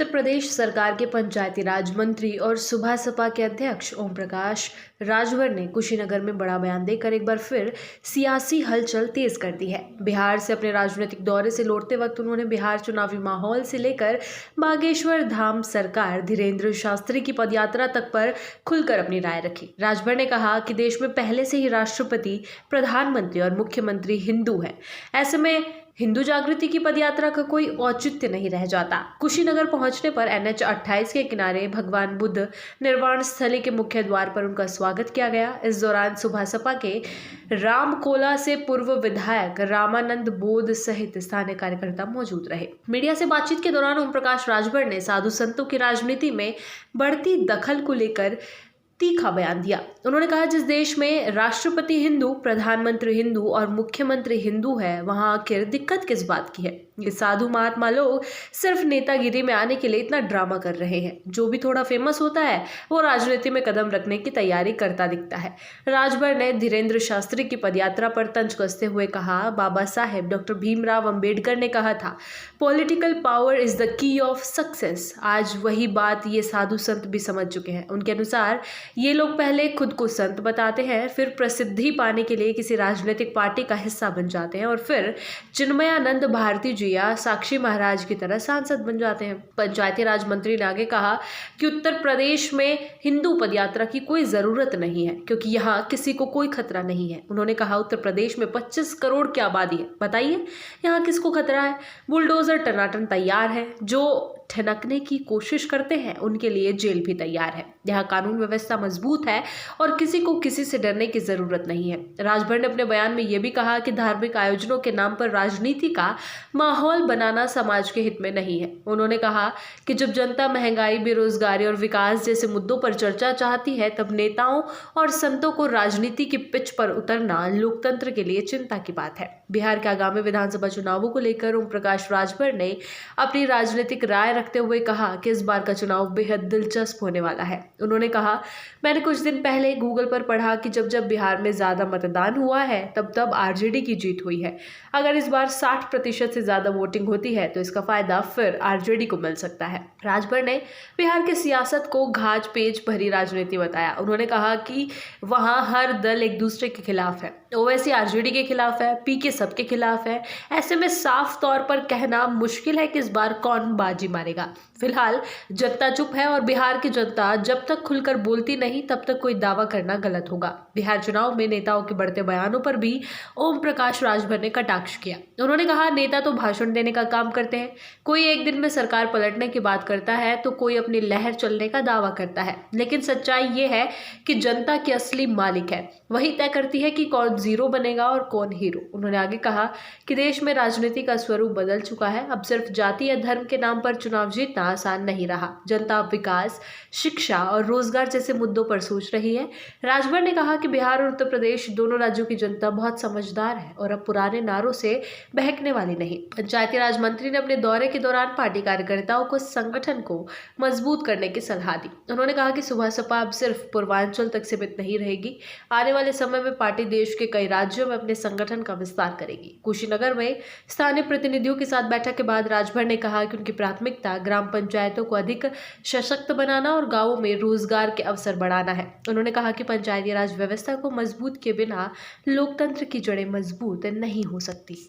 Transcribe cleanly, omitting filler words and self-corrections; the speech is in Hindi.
उत्तर प्रदेश सरकार के पंचायती राज मंत्री और सुबह सपा के अध्यक्ष ओम प्रकाश राजभर ने कुशीनगर में बड़ा बयान देकर एक बार फिर सियासी हलचल तेज कर दी है। बिहार से अपने राजनीतिक दौरे से लौटते वक्त उन्होंने बिहार चुनावी माहौल से लेकर बागेश्वर धाम सरकार धीरेन्द्र शास्त्री की पदयात्रा तक पर खुलकर अपनी राय रखी। राजभर ने कहा कि देश में पहले से ही राष्ट्रपति, प्रधानमंत्री और मुख्यमंत्री हिंदू हैं। ऐसे में हिंदू जागृति की पदयात्रा का कोई औचित्य नहीं रह जाता। कुशीनगर पहुंचने पर NH 28 के किनारे भगवान बुद्ध निर्वाण स्थली के मुख्य द्वार पर उनका स्वागत किया गया। इस दौरान सुबह सपा के रामकोला से पूर्व विधायक रामानंद बोध सहित स्थानीय कार्यकर्ता मौजूद रहे। मीडिया से बातचीत के दौरान ओम प्रकाश राजभर ने साधु संतों की राजनीति में बढ़ती दखल को लेकर तीखा बयान दिया। उन्होंने कहा, जिस देश में राष्ट्रपति हिंदू, प्रधानमंत्री हिंदू और मुख्यमंत्री हिंदू है, वहां आखिर दिक्कत किस बात की है। ये साधु महात्मा लोग सिर्फ नेतागिरी में आने के लिए इतना ड्रामा कर रहे हैं। जो भी थोड़ा फेमस होता है वो राजनीति में कदम रखने की तैयारी करता दिखता है। राजभर ने धीरेन्द्र शास्त्री की पदयात्रा पर तंज कसते हुए कहा, बाबा साहेब डॉक्टर भीमराव अंबेडकर ने कहा था, political power is the key of success. आज वही बात ये साधु संत भी समझ चुके हैं। उनके अनुसार ये लोग पहले खुद को संत बताते हैं, फिर प्रसिद्धि पाने के लिए किसी राजनीतिक पार्टी का हिस्सा बन जाते हैं और फिर चिन्मयानंद भारती जी या साक्षी महाराज की तरह सांसद बन जाते हैं। पंचायती राज मंत्री ने आगे कहा कि उत्तर प्रदेश में हिंदू पदयात्रा की कोई जरूरत नहीं है, क्योंकि यहाँ किसी को कोई खतरा नहीं है। उन्होंने कहा, उत्तर प्रदेश में 25 करोड़ की आबादी है, बताइए यहाँ किसको खतरा है। बुलडोजर टनाटन तैयार है, जो ठनकने की कोशिश करते हैं उनके लिए जेल भी तैयार है। यहाँ कानून व्यवस्था मजबूत है और किसी को किसी से डरने की जरूरत नहीं है। राजभर ने अपने बयान में यह भी कहा कि धार्मिक आयोजनों के नाम पर राजनीति का माहौल बनाना समाज के हित में नहीं है। उन्होंने कहा कि जब जनता महंगाई, बेरोजगारी और विकास जैसे मुद्दों पर चर्चा चाहती है, तब नेताओं और संतों को राजनीति की पिच पर उतरना लोकतंत्र के लिए चिंता की बात है। बिहार के आगामी विधानसभा चुनावों को लेकर ओम प्रकाश राजभर ने अपनी राजनीतिक राय रखते हुए कहा कि इस बार का चुनाव बेहद दिलचस्प होने वाला है। उन्होंने कहा, मैंने कुछ दिन पहले गूगल पर पढ़ा कि जब जब बिहार में ज्यादा मतदान हुआ है तब तब RJD की जीत हुई है। अगर इस बार 60% से ज्यादा वोटिंग होती है तो इसका फायदा फिर RJD को मिल सकता है। राजभर ने बिहार की सियासत को घाच पेच भरी राजनीति बताया। उन्होंने कहा कि वहां हर दल एक दूसरे के खिलाफ है। ओवैसी RJD के खिलाफ है, PK सबके खिलाफ है। ऐसे में साफ तौर पर कहना मुश्किल है कि इस बार कौन बाजी मारेगा। फिलहाल जनता चुप है और बिहार की जनता जब तक खुलकर बोलती नहीं तब तक कोई दावा करना गलत होगा। बिहार चुनाव में नेताओं के बढ़ते बयानों पर भी ओम प्रकाश राजभर ने कटाक्ष किया। उन्होंने कहा, नेता तो भाषण देने का काम करते हैं, कोई एक दिन में सरकार पलटने की बात करता है तो कोई अपनी लहर चलने का दावा करता है, लेकिन सच्चाई ये है कि जनता की असली मालिक है, वही तय करती है कि कौन जीरो बनेगा और कौन हीरो। उन्होंने आगे कहा कि देश में राजनीति का स्वरूप बदल चुका है। अब सिर्फ जाति या धर्म के नाम पर चुनाव जीतना आसान नहीं रहा। जनता अब विकास, शिक्षा और रोजगार जैसे मुद्दों पर सोच रही है। राजभर ने कहा कि बिहार और उत्तर प्रदेश दोनों राज्यों की जनता बहुत समझदार है और अब पुराने नारों से बहकने वाली नहीं। पंचायती राज मंत्री ने अपने दौरे के दौरान पार्टी कार्यकर्ताओं को संगठन को मजबूत करने की सलाह दी। उन्होंने कहा कि सुबह सपा अब सिर्फ पूर्वांचल तक सीमित नहीं रहेगी। आने वाले समय में पार्टी देश के कई राज्यों में अपने संगठन का विस्तार करेगी। कुशीनगर में स्थानीय प्रतिनिधियों के साथ बैठक के बाद राजभर ने कहा कि उनकी प्राथमिकता ग्राम पंचायतों को अधिक सशक्त बनाना और गांवों में रोजगार के अवसर बढ़ाना है। उन्होंने कहा कि पंचायती राज व्यवस्था को मजबूत किए बिना लोकतंत्र की जड़ें मजबूत नहीं हो सकती।